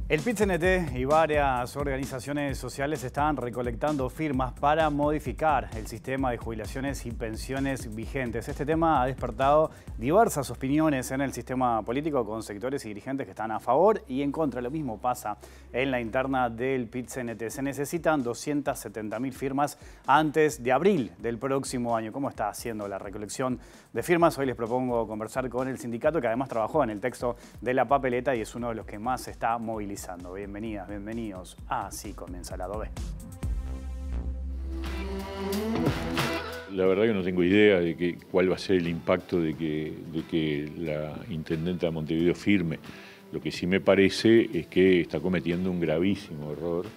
El PIT-CNT y varias organizaciones sociales están recolectando firmas para modificar el sistema de jubilaciones y pensiones vigentes. Este tema ha despertado diversas opiniones en el sistema político con sectores y dirigentes que están a favor y en contra. Lo mismo pasa en la interna del PIT-CNT. Se necesitan 270.000 firmas antes de abril del próximo año. ¿Cómo está haciendo la recolección de firmas? Hoy les propongo conversar con el sindicato que además trabajó en el texto de la papeleta y es uno de los que más se está movilizando. Bienvenidas, bienvenidos. Así comienza Lado B. La verdad que no tengo idea de cuál va a ser el impacto de que la intendenta de Montevideo firme. Lo que sí me parece es que está cometiendo un gravísimo error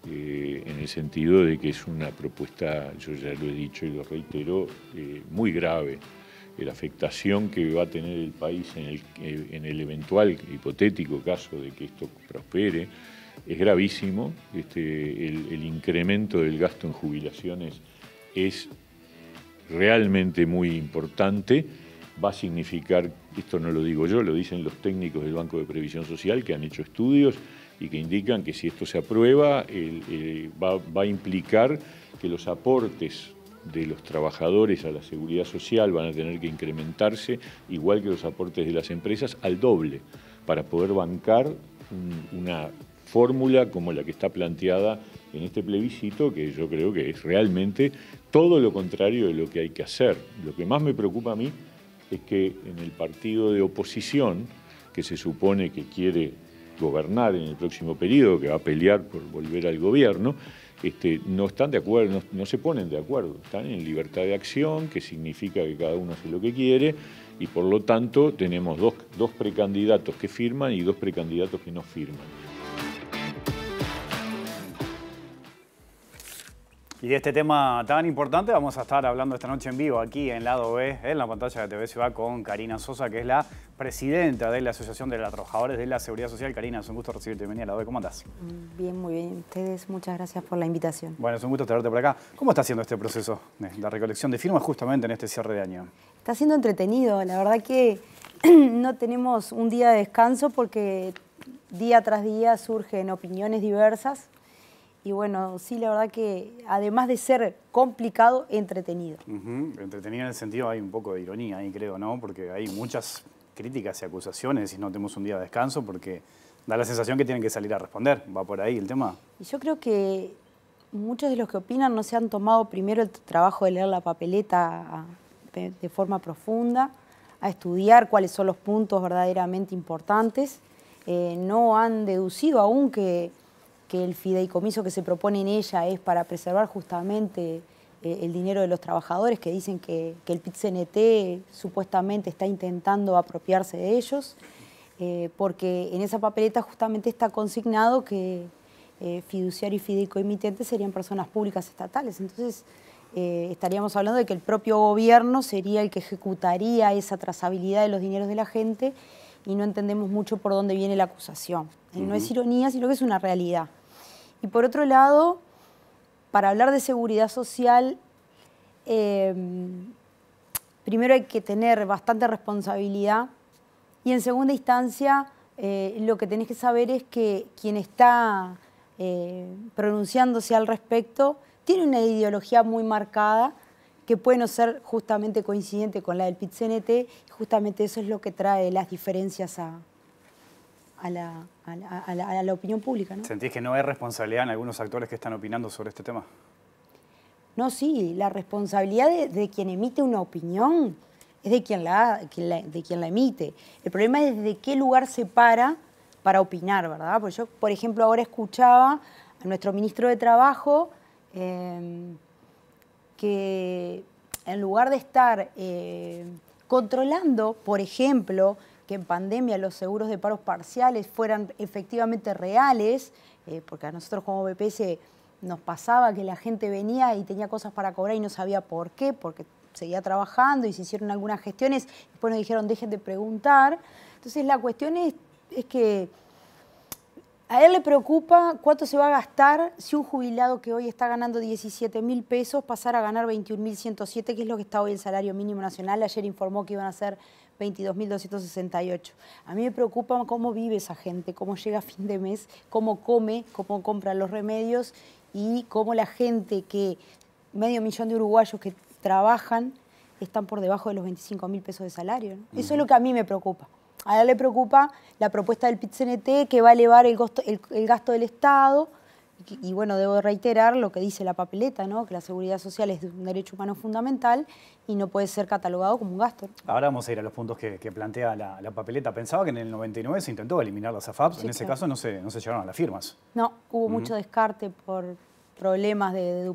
en el sentido de que es una propuesta, yo ya lo he dicho y lo reitero, muy grave. La afectación que va a tener el país en el eventual hipotético caso de que esto prospere es gravísimo. El incremento del gasto en jubilaciones es realmente muy importante. Va a significar, esto no lo digo yo, lo dicen los técnicos del Banco de Previsión Social que han hecho estudios y que indican que si esto se aprueba va a implicar que los aportes de los trabajadores a la seguridad social van a tener que incrementarse, igual que los aportes de las empresas, al doble, para poder bancar una fórmula como la que está planteada en este plebiscito, que yo creo que es realmente todo lo contrario de lo que hay que hacer. Lo que más me preocupa a mí es que en el partido de oposición, que se supone que quiere gobernar en el próximo periodo, que va a pelear por volver al gobierno, no están de acuerdo, no se ponen de acuerdo, están en libertad de acción, que significa que cada uno hace lo que quiere, y por lo tanto tenemos dos precandidatos que firman y dos precandidatos que no firman. Y de este tema tan importante vamos a estar hablando esta noche en vivo aquí en Lado B, en la pantalla de TV Ciudad, con Karina Sosa, que es la presidenta de la Asociación de los Trabajadores de la Seguridad Social. Karina, es un gusto recibirte. Bienvenida a Lado B. ¿Cómo andás? Bien, muy bien. Ustedes, muchas gracias por la invitación. Bueno, es un gusto tenerte por acá. ¿Cómo está haciendo este proceso de la recolección de firmas justamente en este cierre de año? Está siendo entretenido. La verdad que no tenemos un día de descanso porque día tras día surgen opiniones diversas. Y bueno, sí, la verdad que además de ser complicado, entretenido. Entretenido en el sentido, hay un poco de ironía ahí, creo, ¿no? Porque hay muchas críticas y acusaciones y no tenemos un día de descanso porque da la sensación que tienen que salir a responder. ¿Va por ahí el tema? Y yo creo que muchos de los que opinan no se han tomado primero el trabajo de leer la papeleta de forma profunda, a estudiar cuáles son los puntos verdaderamente importantes. No han deducido aún que el fideicomiso que se propone en ella es para preservar justamente el dinero de los trabajadores, que dicen que el PIT-CNT supuestamente está intentando apropiarse de ellos, porque en esa papeleta justamente está consignado que fiduciario y fideicomitente serían personas públicas estatales. Entonces estaríamos hablando de que el propio gobierno sería el que ejecutaría esa trazabilidad de los dineros de la gente y no entendemos mucho por dónde viene la acusación. No es ironía, sino que es una realidad. Y por otro lado, para hablar de seguridad social, primero hay que tener bastante responsabilidad y en segunda instancia lo que tenés que saber es que quien está pronunciándose al respecto tiene una ideología muy marcada que puede no ser justamente coincidente con la del PIT-CNT, y justamente eso es lo que trae las diferencias a la opinión pública, ¿no? ¿Sentís que no hay responsabilidad en algunos actores que están opinando sobre este tema? No, sí, la responsabilidad de quien emite una opinión es de quien la emite. El problema es desde qué lugar se para opinar, ¿verdad? Porque yo, por ejemplo, ahora escuchaba a nuestro ministro de Trabajo que en lugar de estar controlando, por ejemplo, que en pandemia los seguros de paros parciales fueran efectivamente reales, porque a nosotros como BPS nos pasaba que la gente venía y tenía cosas para cobrar y no sabía por qué, porque seguía trabajando y se hicieron algunas gestiones, después nos dijeron dejen de preguntar. Entonces la cuestión es que A él le preocupa cuánto se va a gastar si un jubilado que hoy está ganando 17.000 pesos pasara a ganar 21.107, que es lo que está hoy el salario mínimo nacional. Ayer informó que iban a ser 22.268. A mí me preocupa cómo vive esa gente, cómo llega a fin de mes, cómo come, cómo compra los remedios y cómo la gente que, 500.000 de uruguayos que trabajan, están por debajo de los 25.000 pesos de salario, ¿no? Eso es lo que a mí me preocupa. A él le preocupa la propuesta del PIT-CNT que va a elevar el gasto del Estado. Y bueno, debo reiterar lo que dice la papeleta, ¿no? Que la seguridad social es un derecho humano fundamental y no puede ser catalogado como un gasto. Ahora vamos a ir a los puntos que plantea la papeleta. Pensaba que en el 99 se intentó eliminar las AFAPs. Sí, en ese caso no se llegaron a las firmas. No, hubo mucho descarte por problemas de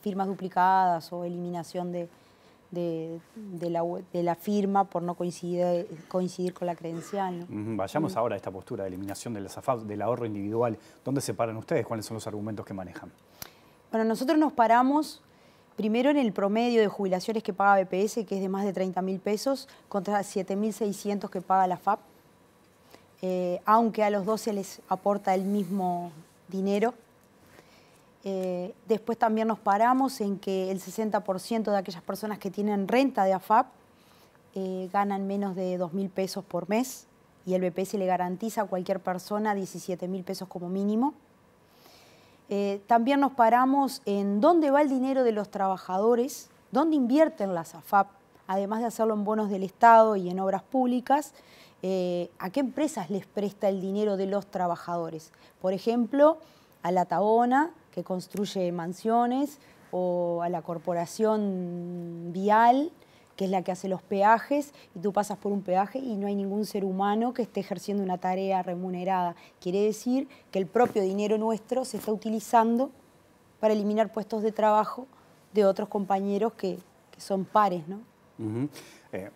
firmas duplicadas o eliminación de la firma por no coincidir con la credencial, ¿no? Vayamos ahora a esta postura de eliminación de las AFAP, del ahorro individual. ¿Dónde se paran ustedes? ¿Cuáles son los argumentos que manejan? Bueno, nosotros nos paramos primero en el promedio de jubilaciones que paga BPS, que es de más de 30.000 pesos, contra 7.600 que paga la AFAP, aunque a los dos se les aporta el mismo dinero. Después también nos paramos en que el 60% de aquellas personas que tienen renta de AFAP ganan menos de 2.000 pesos por mes y el BPS le garantiza a cualquier persona 17.000 pesos como mínimo. También nos paramos en dónde va el dinero de los trabajadores, dónde invierten las AFAP, además de hacerlo en bonos del Estado y en obras públicas, a qué empresas les presta el dinero de los trabajadores. Por ejemplo, a la Tabona, que construye mansiones, o a la corporación vial, que es la que hace los peajes, y tú pasas por un peaje y no hay ningún ser humano que esté ejerciendo una tarea remunerada. Quiere decir que el propio dinero nuestro se está utilizando para eliminar puestos de trabajo de otros compañeros que son pares, ¿no?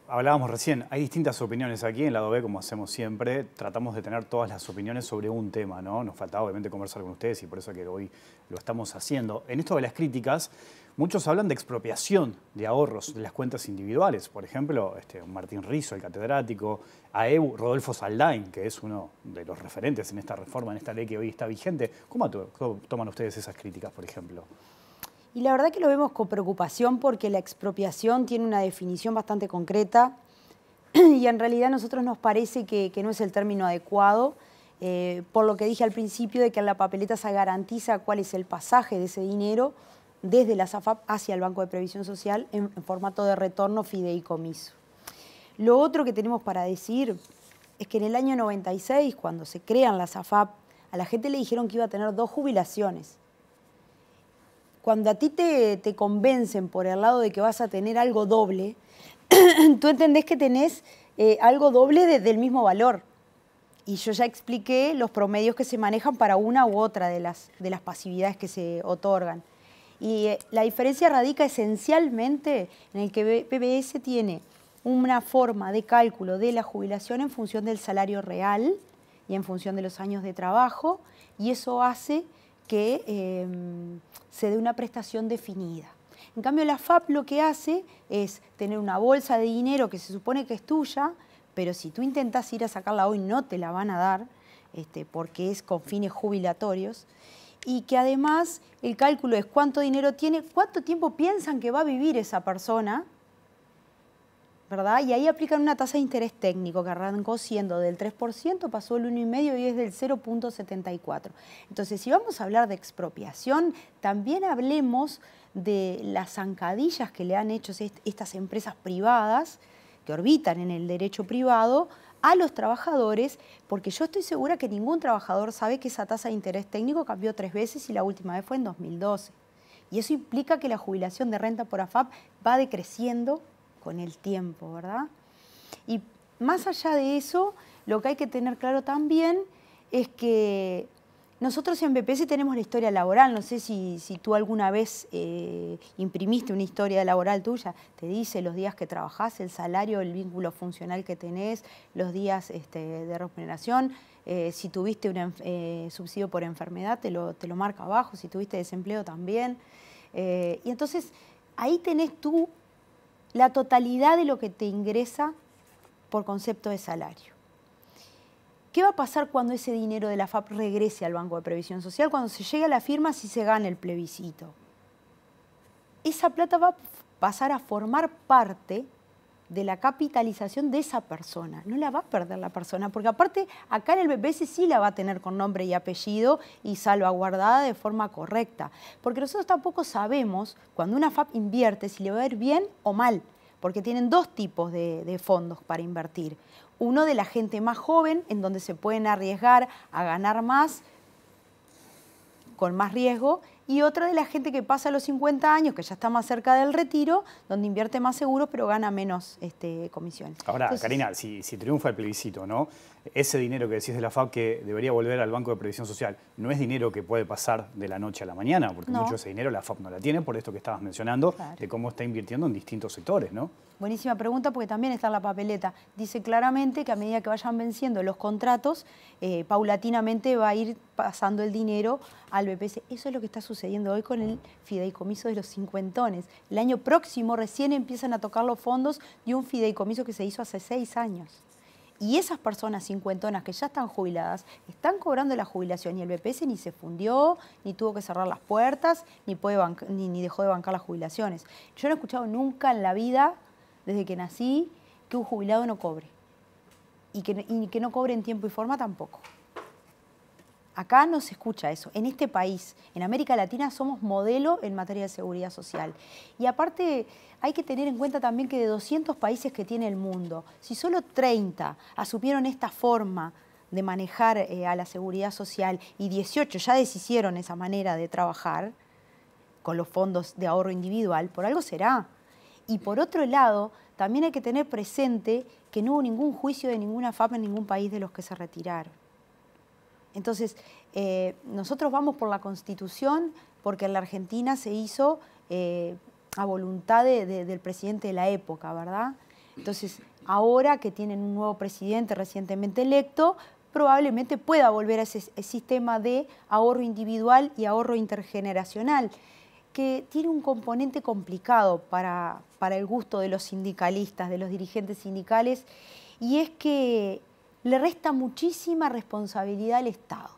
Hablábamos recién, hay distintas opiniones aquí en Lado B, como hacemos siempre, tratamos de tener todas las opiniones sobre un tema, ¿no? Nos faltaba obviamente conversar con ustedes y por eso que hoy lo estamos haciendo. En esto de las críticas, muchos hablan de expropiación de ahorros de las cuentas individuales. Por ejemplo, Martín Rizzo, el catedrático, AEU, Rodolfo Saldain, que es uno de los referentes en esta reforma, en esta ley que hoy está vigente. ¿Cómo toman ustedes esas críticas, por ejemplo? Y la verdad que lo vemos con preocupación porque la expropiación tiene una definición bastante concreta y en realidad a nosotros nos parece que no es el término adecuado, por lo que dije al principio de que en la papeleta se garantiza cuál es el pasaje de ese dinero desde la AFAP hacia el Banco de Previsión Social en formato de retorno fideicomiso. Lo otro que tenemos para decir es que en el año 96, cuando se crean las AFAP, a la gente le dijeron que iba a tener 2 jubilaciones. Cuando a ti te convencen por el lado de que vas a tener algo doble, tú entendés que tenés algo doble del mismo valor. Y yo ya expliqué los promedios que se manejan para una u otra de las pasividades que se otorgan. Y la diferencia radica esencialmente en el que BPS tiene una forma de cálculo de la jubilación en función del salario real y en función de los años de trabajo, y eso hace que se dé una prestación definida. En cambio, la AFAP lo que hace es tener una bolsa de dinero que se supone que es tuya, pero si tú intentas ir a sacarla hoy no te la van a dar, porque es con fines jubilatorios, y que además el cálculo es cuánto dinero tiene, cuánto tiempo piensan que va a vivir esa persona, ¿verdad? Y ahí aplican una tasa de interés técnico que arrancó siendo del 3%, pasó el 1,5% y es del 0,74%. Entonces, si vamos a hablar de expropiación, también hablemos de las zancadillas que le han hecho estas empresas privadas que orbitan en el derecho privado a los trabajadores, porque yo estoy segura que ningún trabajador sabe que esa tasa de interés técnico cambió 3 veces y la última vez fue en 2012. Y eso implica que la jubilación de renta por AFAP va decreciendo con el tiempo, ¿verdad? Y más allá de eso, lo que hay que tener claro también es que nosotros en BPS tenemos la historia laboral. No sé si tú alguna vez imprimiste una historia laboral tuya. Te dice los días que trabajás, el salario, el vínculo funcional que tenés, los días de remuneración. Si tuviste un subsidio por enfermedad, te lo marca abajo. Si tuviste desempleo también. Y entonces ahí tenés tú la totalidad de lo que te ingresa por concepto de salario. ¿Qué va a pasar cuando ese dinero de la AFAP regrese al Banco de Previsión Social? Cuando se llegue a la firma, si se gana el plebiscito. Esa plata va a pasar a formar parte de la capitalización de esa persona. No la va a perder la persona, porque aparte acá en el BPS sí la va a tener con nombre y apellido y salvaguardada de forma correcta. Porque nosotros tampoco sabemos cuando una AFAP invierte si le va a ir bien o mal, porque tienen dos tipos de fondos para invertir. Uno de la gente más joven, en donde se pueden arriesgar a ganar más con más riesgo, y otra de la gente que pasa los 50 años, que ya está más cerca del retiro, donde invierte más seguros pero gana menos comisiones. Ahora, Entonces, Karina, si triunfa el plebiscito, ¿no? Ese dinero que decís de la AFAP que debería volver al Banco de Previsión Social, no es dinero que puede pasar de la noche a la mañana, porque no. mucho de ese dinero la AFAP no la tiene, por esto que estabas mencionando, Claro. de cómo está invirtiendo en distintos sectores, ¿no? Buenísima pregunta, porque también está en la papeleta. Dice claramente que a medida que vayan venciendo los contratos, paulatinamente va a ir pasando el dinero al BPS. Eso es lo que está sucediendo hoy con el fideicomiso de los cincuentones. El año próximo recién empiezan a tocar los fondos de un fideicomiso que se hizo hace 6 años. Y esas personas cincuentonas que ya están jubiladas están cobrando la jubilación y el BPS ni se fundió, ni tuvo que cerrar las puertas, ni dejó de bancar las jubilaciones. Yo no he escuchado nunca en la vida, desde que nací, que un jubilado no cobre. Y que no cobre en tiempo y forma tampoco. Acá no se escucha eso. En este país, en América Latina, somos modelo en materia de seguridad social. Y aparte, hay que tener en cuenta también que de 200 países que tiene el mundo, si solo 30 asumieron esta forma de manejar a la seguridad social y 18 ya deshicieron esa manera de trabajar con los fondos de ahorro individual, por algo será. Y por otro lado, también hay que tener presente que no hubo ningún juicio de ninguna AFAP en ningún país de los que se retiraron. Entonces, nosotros vamos por la Constitución porque en la Argentina se hizo a voluntad del presidente de la época, ¿verdad? Entonces, ahora que tienen un nuevo presidente recientemente electo, probablemente pueda volver a ese sistema de ahorro individual y ahorro intergeneracional, que tiene un componente complicado para el gusto de los sindicalistas, de los dirigentes sindicales, y es que le resta muchísima responsabilidad al Estado.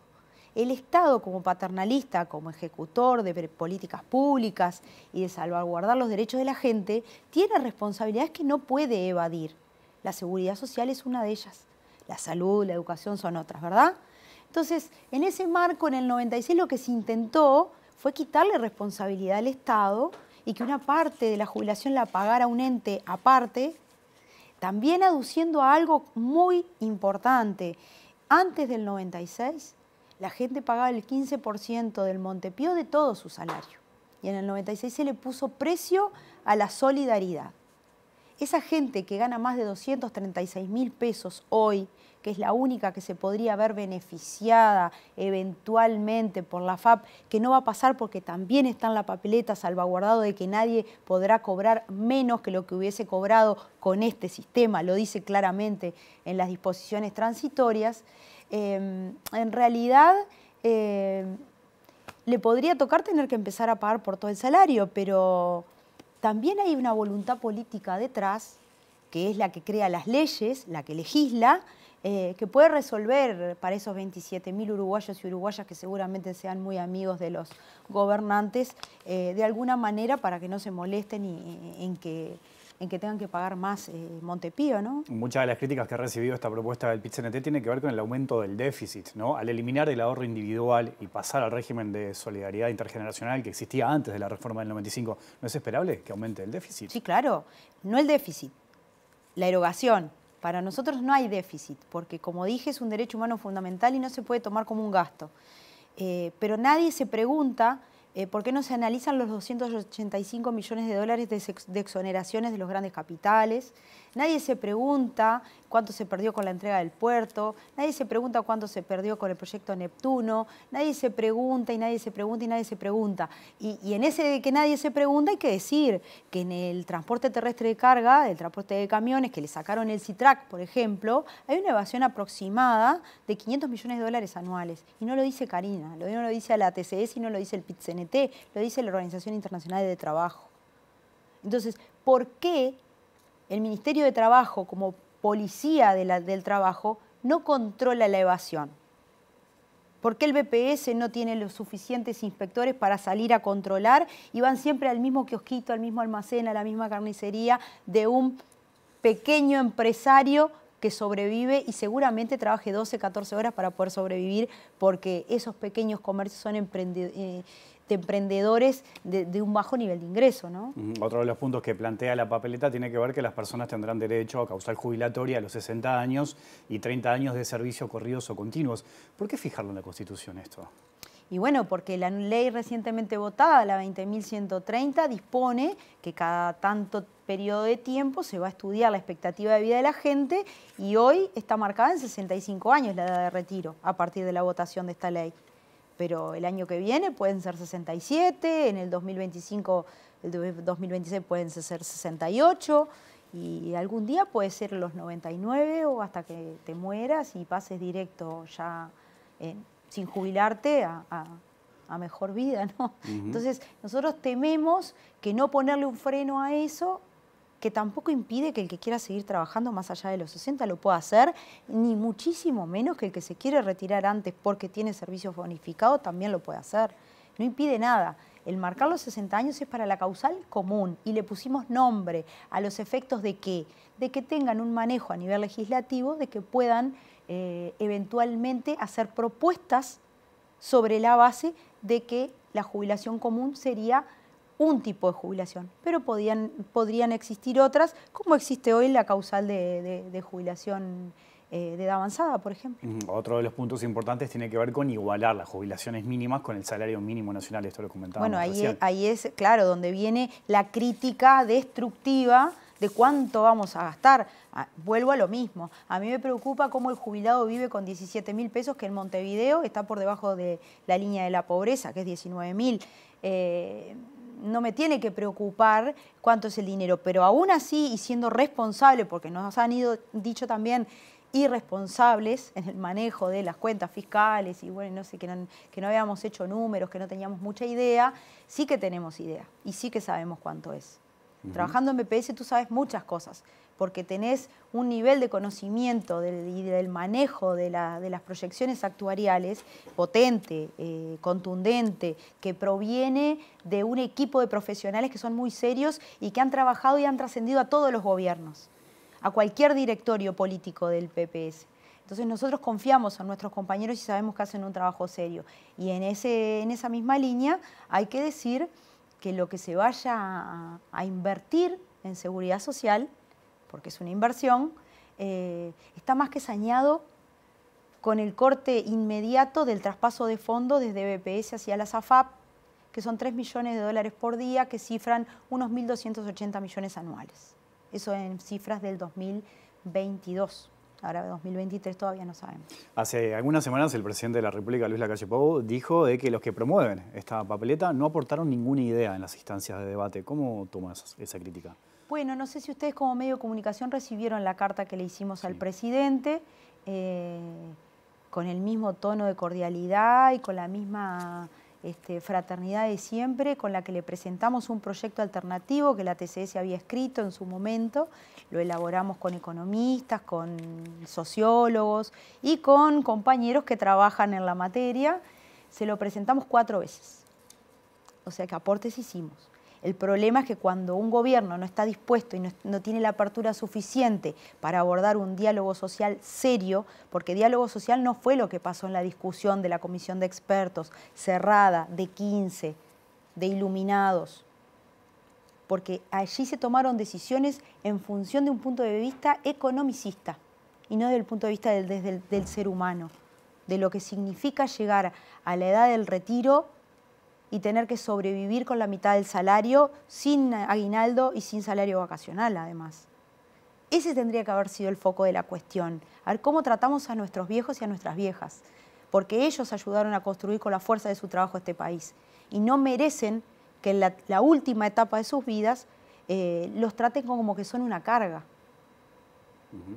El Estado, como paternalista, como ejecutor de políticas públicas y de salvaguardar los derechos de la gente, tiene responsabilidades que no puede evadir. La seguridad social es una de ellas. La salud, la educación son otras, ¿verdad? Entonces, en ese marco, en el 96, lo que se intentó fue quitarle responsabilidad al Estado y que una parte de la jubilación la pagara un ente aparte, también aduciendo a algo muy importante. Antes del 96, la gente pagaba el 15% del Montepío de todo su salario. Y en el 96 se le puso precio a la solidaridad. Esa gente que gana más de 236.000 pesos hoy, que es la única que se podría ver beneficiada eventualmente por la AFAP, que no va a pasar porque también está en la papeleta salvaguardado de que nadie podrá cobrar menos que lo que hubiese cobrado con este sistema, lo dice claramente en las disposiciones transitorias, en realidad le podría tocar tener que empezar a pagar por todo el salario, pero también hay una voluntad política detrás, que es la que crea las leyes, la que legisla, que puede resolver para esos 27.000 uruguayos y uruguayas que seguramente sean muy amigos de los gobernantes, de alguna manera para que no se molesten en que tengan que pagar más Montepío, ¿no? Muchas de las críticas que ha recibido esta propuesta del PIT-CNT tiene que ver con el aumento del déficit, ¿no? Al eliminar el ahorro individual y pasar al régimen de solidaridad intergeneracional que existía antes de la reforma del 95, ¿no es esperable que aumente el déficit? Sí, claro. No el déficit, la erogación. Para nosotros no hay déficit, porque como dije, es un derecho humano fundamental y no se puede tomar como un gasto. Pero nadie se pregunta por qué no se analizan los 285 millones de dólares de exoneraciones de los grandes capitales. Nadie se pregunta cuánto se perdió con la entrega del puerto, nadie se pregunta cuánto se perdió con el proyecto Neptuno, nadie se pregunta y nadie se pregunta y nadie se pregunta. Y en ese de que nadie se pregunta hay que decir que en el transporte terrestre de carga, el transporte de camiones, que le sacaron el CITRAC, por ejemplo, hay una evasión aproximada de 500 millones de dólares anuales. Y no lo dice Karina, no lo dice la TCS y no lo dice el PIT-CNT, lo dice la Organización Internacional de Trabajo. Entonces, ¿por qué el Ministerio de Trabajo, como policía del trabajo, no controla la evasión? ¿Por qué el BPS no tiene los suficientes inspectores para salir a controlar y van siempre al mismo kiosquito, al mismo almacén, a la misma carnicería de un pequeño empresario que sobrevive y seguramente trabaje 12, 14 horas para poder sobrevivir, porque esos pequeños comercios son emprendedores de un bajo nivel de ingreso, ¿no? Otro de los puntos que plantea la papeleta tiene que ver que las personas tendrán derecho a causal jubilatoria a los 60 años y 30 años de servicio corridos o continuos. ¿Por qué fijarlo en la Constitución esto? Y bueno, porque la ley recientemente votada, la 20.130, dispone que cada tanto periodo de tiempo se va a estudiar la expectativa de vida de la gente y hoy está marcada en 65 años la edad de retiro a partir de la votación de esta ley. Pero el año que viene pueden ser 67, en el 2025, el 2026 pueden ser 68 y algún día puede ser los 99 o hasta que te mueras y pases directo ya sin jubilarte a mejor vida, ¿no? Entonces nosotros tememos que no ponerle un freno a eso, que tampoco impide que el que quiera seguir trabajando más allá de los 60 lo pueda hacer, ni muchísimo menos que el que se quiere retirar antes porque tiene servicios bonificados también lo puede hacer. No impide nada. El marcar los 60 años es para la causal común y le pusimos nombre a los efectos de que tengan un manejo a nivel legislativo, de que puedan eventualmente hacer propuestas sobre la base de que la jubilación común sería un tipo de jubilación, pero podrían existir otras, como existe hoy la causal de jubilación de edad avanzada, por ejemplo. Otro de los puntos importantes tiene que ver con igualar las jubilaciones mínimas con el salario mínimo nacional, esto lo comentábamos recién. Ahí es, claro, donde viene la crítica destructiva de cuánto vamos a gastar. Vuelvo a lo mismo. A mí me preocupa cómo el jubilado vive con 17.000 pesos, que en Montevideo está por debajo de la línea de la pobreza, que es 19.000. No me tiene que preocupar cuánto es el dinero, pero aún así, y siendo responsable, porque nos han dicho también irresponsables en el manejo de las cuentas fiscales y bueno, no sé, que no habíamos hecho números, que no teníamos mucha idea, sí que tenemos idea y sí que sabemos cuánto es. Trabajando en BPS tú sabes muchas cosas, porque tenés un nivel de conocimiento y del manejo de las proyecciones actuariales potente, contundente, que proviene de un equipo de profesionales que son muy serios y que han trabajado y han trascendido a todos los gobiernos, a cualquier directorio político del PPS. Entonces nosotros confiamos en nuestros compañeros y sabemos que hacen un trabajo serio. Y en esa misma línea hay que decir que lo que se vaya a invertir en seguridad social, porque es una inversión, está más que sañado con el corte inmediato del traspaso de fondos desde BPS hacia la SAFAP, que son 3 millones de dólares por día, que cifran unos 1.280 millones anuales. Eso en cifras del 2022. Ahora, 2023 todavía no sabemos. Hace algunas semanas el presidente de la República, Luis Lacalle Pou, dijo de que los que promueven esta papeleta no aportaron ninguna idea en las instancias de debate. ¿Cómo tomas esa crítica? Bueno, no sé si ustedes como medio de comunicación recibieron la carta que le hicimos al presidente, con el mismo tono de cordialidad y con la misma fraternidad de siempre, con la que le presentamos un proyecto alternativo que la TCS había escrito en su momento. Lo elaboramos con economistas, con sociólogos y con compañeros que trabajan en la materia. Se lo presentamos 4 veces. O sea que aportes hicimos. El problema es que cuando un gobierno no está dispuesto y no tiene la apertura suficiente para abordar un diálogo social serio, porque diálogo social no fue lo que pasó en la discusión de la comisión de expertos, cerrada, de 15, de iluminados, porque allí se tomaron decisiones en función de un punto de vista economicista y no desde el punto de vista del ser humano, de lo que significa llegar a la edad del retiro y tener que sobrevivir con la mitad del salario, sin aguinaldo y sin salario vacacional, además. Ese tendría que haber sido el foco de la cuestión. A ver cómo tratamos a nuestros viejos y a nuestras viejas, porque ellos ayudaron a construir con la fuerza de su trabajo este país y no merecen que en la última etapa de sus vidas los traten como que son una carga.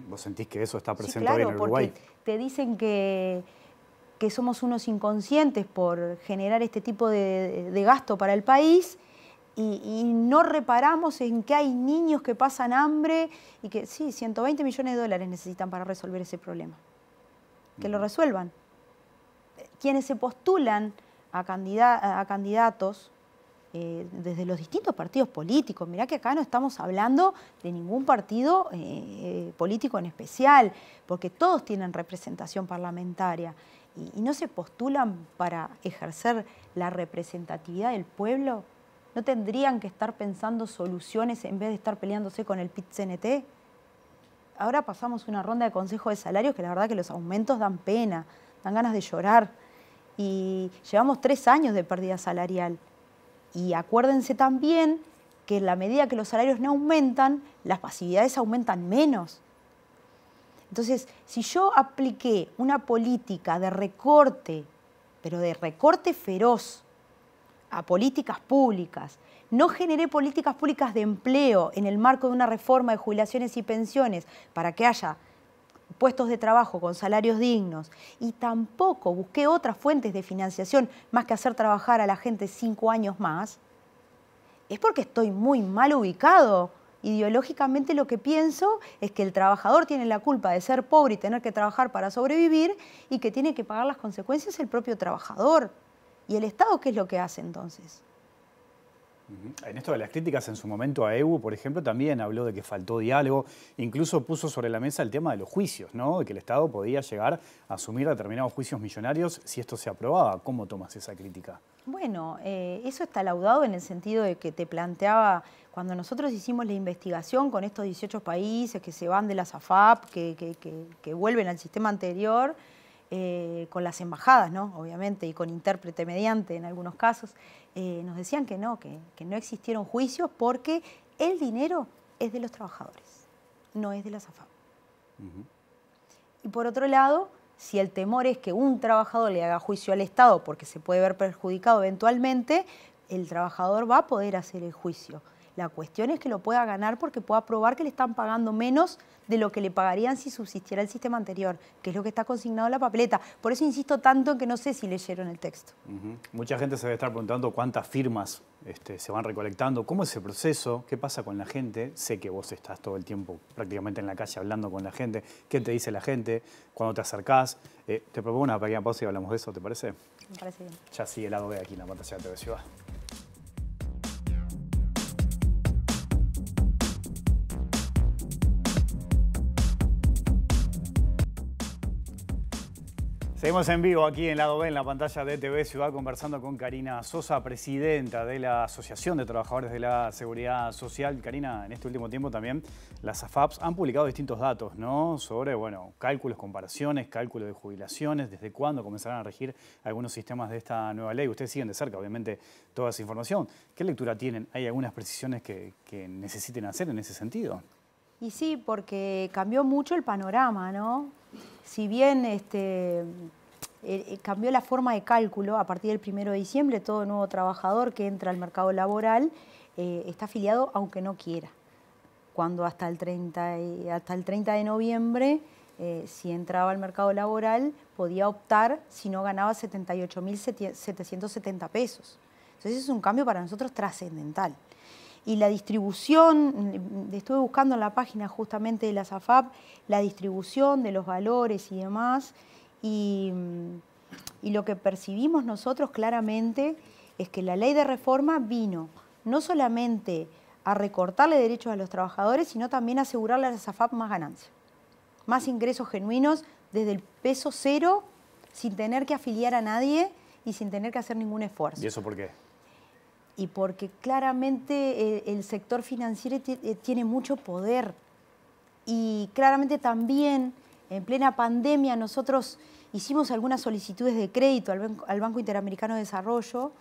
¿Vos sentís que eso está presente sí, claro, hoy en Uruguay? Porque te dicen que somos unos inconscientes por generar este tipo de gasto para el país y no reparamos en que hay niños que pasan hambre y que sí, 120 millones de dólares necesitan para resolver ese problema. que lo resuelvan. Quienes se postulan a candidatos desde los distintos partidos políticos, mirá que acá no estamos hablando de ningún partido político en especial, porque todos tienen representación parlamentaria y no se postulan para ejercer la representatividad del pueblo. ¿No tendrían que estar pensando soluciones en vez de estar peleándose con el PIT-CNT? Ahora pasamos una ronda de consejo de salarios que la verdad que los aumentos dan pena, dan ganas de llorar. Y llevamos 3 años de pérdida salarial. Y acuérdense también que en la medida que los salarios no aumentan, las pasividades aumentan menos. Entonces, si yo apliqué una política de recorte, pero de recorte feroz, a políticas públicas, no generé políticas públicas de empleo en el marco de una reforma de jubilaciones y pensiones para que haya puestos de trabajo con salarios dignos, y tampoco busqué otras fuentes de financiación más que hacer trabajar a la gente 5 años más, es porque estoy muy mal ubicado. Ideológicamente lo que pienso es que el trabajador tiene la culpa de ser pobre y tener que trabajar para sobrevivir y que tiene que pagar las consecuencias el propio trabajador. ¿Y el Estado qué es lo que hace entonces? En esto de las críticas en su momento a Evo, por ejemplo, también habló de que faltó diálogo, incluso puso sobre la mesa el tema de los juicios, ¿no? De que el Estado podía llegar a asumir determinados juicios millonarios si esto se aprobaba. ¿Cómo tomas esa crítica? Bueno, eso está laudado en el sentido de que te planteaba, cuando nosotros hicimos la investigación con estos 18 países que se van de la SAFAP, que vuelven al sistema anterior, con las embajadas, ¿no? Obviamente, y con intérprete mediante en algunos casos, nos decían que no existieron juicios porque el dinero es de los trabajadores, no es de la SAFAP. Y por otro lado, si el temor es que un trabajador le haga juicio al Estado porque se puede ver perjudicado eventualmente, el trabajador va a poder hacer el juicio. La cuestión es que lo pueda ganar porque pueda probar que le están pagando menos de lo que le pagarían si subsistiera el sistema anterior, que es lo que está consignado en la papeleta. Por eso insisto tanto en que no sé si leyeron el texto. Mucha gente se debe estar preguntando cuántas firmas se van recolectando, cómo es ese proceso, qué pasa con la gente. Sé que vos estás todo el tiempo prácticamente en la calle hablando con la gente. ¿Qué te dice la gente cuando te acercás? Te propongo una pequeña pausa y hablamos de eso, ¿te parece? Me parece bien. Ya sigue el lado B aquí en la pantalla de TV Ciudad. Seguimos en vivo aquí en Lado B, en la pantalla de TV Ciudad, conversando con Karina Sosa, presidenta de la Asociación de Trabajadores de la Seguridad Social. Karina, en este último tiempo también las AFAPs han publicado distintos datos, ¿no? Sobre, bueno, cálculos, comparaciones, cálculos de jubilaciones, desde cuándo comenzarán a regir algunos sistemas de esta nueva ley. Ustedes siguen de cerca, obviamente, toda esa información. ¿Qué lectura tienen? ¿Hay algunas precisiones que necesiten hacer en ese sentido? Y sí, porque cambió mucho el panorama, ¿no? Si bien cambió la forma de cálculo, a partir del 1 de diciembre todo nuevo trabajador que entra al mercado laboral está afiliado aunque no quiera. Cuando hasta el 30 de noviembre, si entraba al mercado laboral, podía optar si no ganaba 78.770 pesos. Entonces es un cambio para nosotros trascendental. Y la distribución, estuve buscando en la página justamente de la SAFAP, la distribución de los valores y demás, y lo que percibimos nosotros claramente es que la ley de reforma vino no solamente a recortarle derechos a los trabajadores, sino también a asegurarle a la SAFAP más ganancias, más ingresos genuinos desde el peso cero, sin tener que afiliar a nadie y sin tener que hacer ningún esfuerzo. ¿Y eso por qué? Y porque claramente el sector financiero tiene mucho poder. Y claramente también, en plena pandemia, nosotros hicimos algunas solicitudes de crédito al Banco Interamericano de Desarrollo,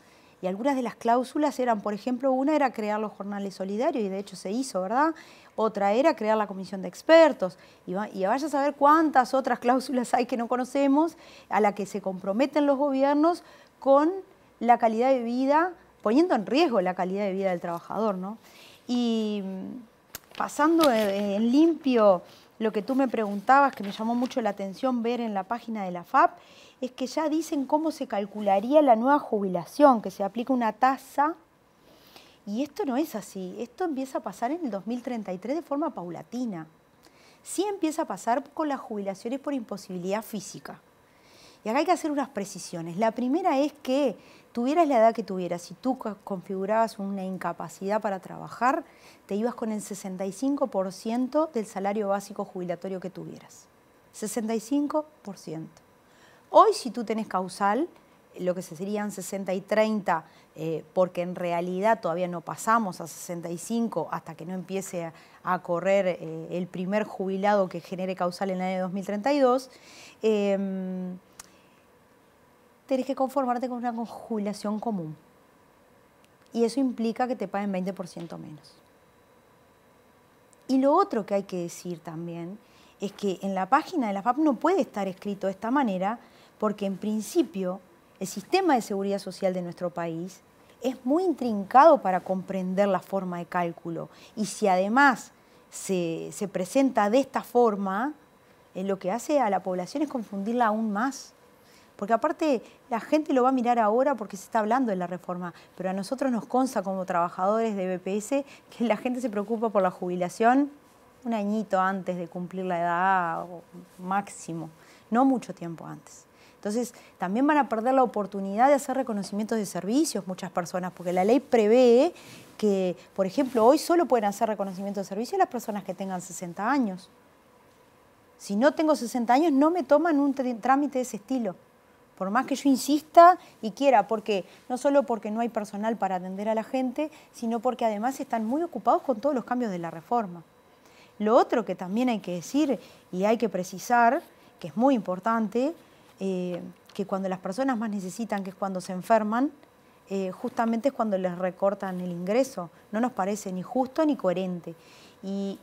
y algunas de las cláusulas eran, por ejemplo, una era crear los jornales solidarios, y de hecho se hizo, ¿verdad? Otra era crear la comisión de expertos. Y vaya a saber cuántas otras cláusulas hay que no conocemos, a la que se comprometen los gobiernos con la calidad de vida, poniendo en riesgo la calidad de vida del trabajador, ¿no? Y pasando en limpio lo que tú me preguntabas, que me llamó mucho la atención ver en la página de la AFAP, es que ya dicen cómo se calcularía la nueva jubilación, que se aplica una tasa, y esto no es así, esto empieza a pasar en el 2033 de forma paulatina. Sí empieza a pasar con las jubilaciones por imposibilidad física, Y acá hay que hacer unas precisiones. La primera es que tuvieras la edad que tuvieras, si tú configurabas una incapacidad para trabajar, te ibas con el 65% del salario básico jubilatorio que tuvieras. 65%. Hoy, si tú tenés causal, lo que serían 60 y 30, porque en realidad todavía no pasamos a 65 hasta que no empiece a correr el primer jubilado que genere causal en el año 2032, tenés que conformarte con una jubilación común. Y eso implica que te paguen 20% menos. Y lo otro que hay que decir también es que en la página de la AFAP no puede estar escrito de esta manera porque en principio el sistema de seguridad social de nuestro país es muy intrincado para comprender la forma de cálculo. Y si además se presenta de esta forma, lo que hace a la población es confundirla aún más. Porque aparte la gente lo va a mirar ahora porque se está hablando de la reforma, pero a nosotros nos consta como trabajadores de BPS que la gente se preocupa por la jubilación un añito antes de cumplir la edad o máximo, no mucho tiempo antes. Entonces también van a perder la oportunidad de hacer reconocimientos de servicios muchas personas, porque la ley prevé que, por ejemplo, hoy solo pueden hacer reconocimiento de servicios las personas que tengan 60 años. Si no tengo 60 años no me toman un trámite de ese estilo. Por más que yo insista y quiera, porque no solo porque no hay personal para atender a la gente, sino porque además están muy ocupados con todos los cambios de la reforma. Lo otro que también hay que decir y hay que precisar, que es muy importante, que cuando las personas más necesitan, que es cuando se enferman, justamente es cuando les recortan el ingreso. No nos parece ni justo ni coherente. Y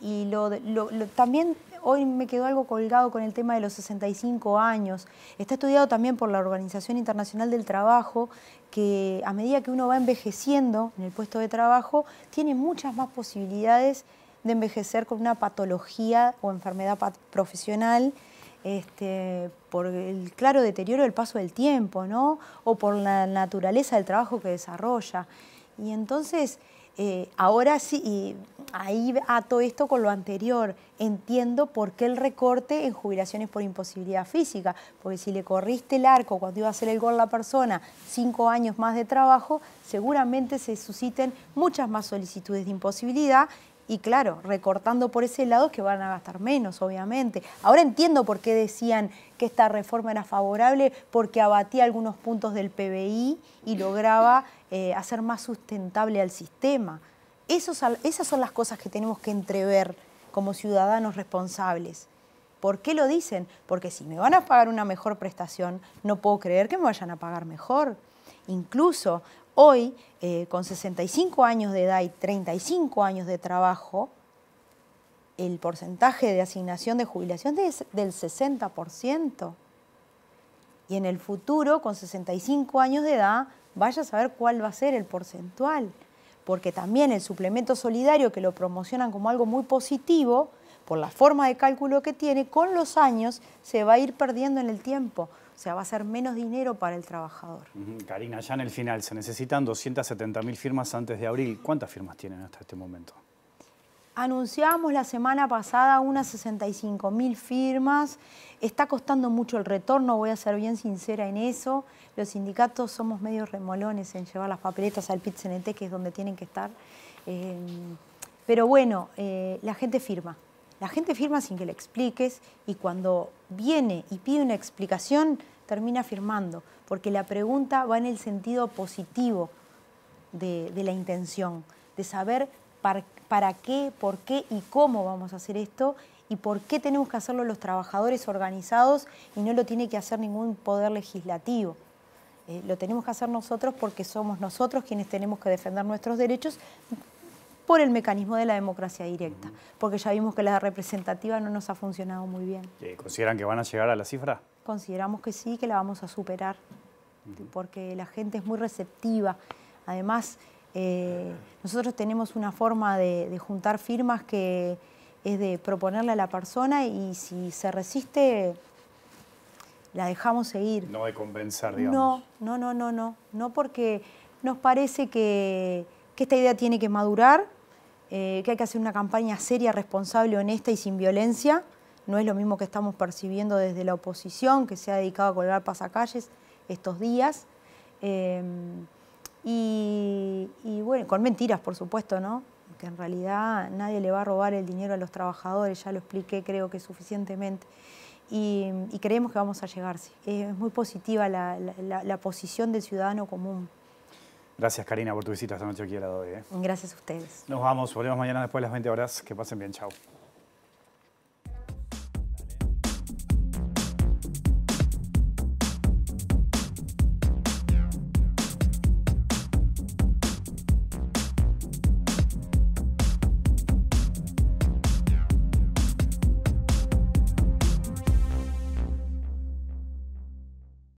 también hoy me quedó algo colgado con el tema de los 65 años. Está estudiado también por la Organización Internacional del Trabajo que a medida que uno va envejeciendo en el puesto de trabajo, tiene muchas más posibilidades de envejecer con una patología o enfermedad profesional por el claro deterioro del paso del tiempo, ¿no? O por la naturaleza del trabajo que desarrolla. Y entonces, ahora sí, y ahí ato esto con lo anterior, entiendo por qué el recorte en jubilaciones por imposibilidad física, porque si le corriste el arco cuando iba a hacer el gol la persona 5 años más de trabajo, seguramente se susciten muchas más solicitudes de imposibilidad. Y claro, recortando por ese lado que van a gastar menos, obviamente. Ahora entiendo por qué decían que esta reforma era favorable, porque abatía algunos puntos del PBI y lograba hacer más sustentable al sistema. Esas son las cosas que tenemos que entrever como ciudadanos responsables. ¿Por qué lo dicen? Porque si me van a pagar una mejor prestación, no puedo creer que me vayan a pagar mejor. Incluso hoy, con 65 años de edad y 35 años de trabajo, el porcentaje de asignación de jubilación es del 60%. Y en el futuro, con 65 años de edad, vaya a saber cuál va a ser el porcentual. Porque también el suplemento solidario, que lo promocionan como algo muy positivo, por la forma de cálculo que tiene, con los años se va a ir perdiendo en el tiempo. O sea, va a ser menos dinero para el trabajador. Karina, ya en el final, se necesitan 270.000 firmas antes de abril. ¿Cuántas firmas tienen hasta este momento? Anunciamos la semana pasada unas 65.000 firmas. Está costando mucho el retorno, voy a ser bien sincera en eso. Los sindicatos somos medio remolones en llevar las papeletas al PIT-CNT, que es donde tienen que estar. Pero bueno, la gente firma. La gente firma sin que le expliques y cuando viene y pide una explicación, termina firmando, porque la pregunta va en el sentido positivo de la intención, de saber para qué, por qué y cómo vamos a hacer esto y por qué tenemos que hacerlo los trabajadores organizados y no lo tiene que hacer ningún poder legislativo. Lo tenemos que hacer nosotros porque somos nosotros quienes tenemos que defender nuestros derechos por el mecanismo de la democracia directa, porque ya vimos que la representativa no nos ha funcionado muy bien. ¿Consideran que van a llegar a la cifra? Consideramos que sí, que la vamos a superar, porque la gente es muy receptiva. Además, nosotros tenemos una forma de juntar firmas que es de proponerle a la persona y si se resiste, la dejamos seguir. No de convencer, digamos. No, porque nos parece que esta idea tiene que madurar, que hay que hacer una campaña seria, responsable, honesta y sin violencia. no es lo mismo que estamos percibiendo desde la oposición, que se ha dedicado a colgar pasacalles estos días. Y bueno, con mentiras, por supuesto, ¿no? Que en realidad nadie le va a robar el dinero a los trabajadores, ya lo expliqué creo que suficientemente. Y creemos que vamos a llegar, sí. Es muy positiva la posición del ciudadano común. Gracias, Karina, por tu visita esta noche aquí a la DOE. Gracias a ustedes. Nos vamos, volvemos mañana después de las 20 horas. Que pasen bien, chao.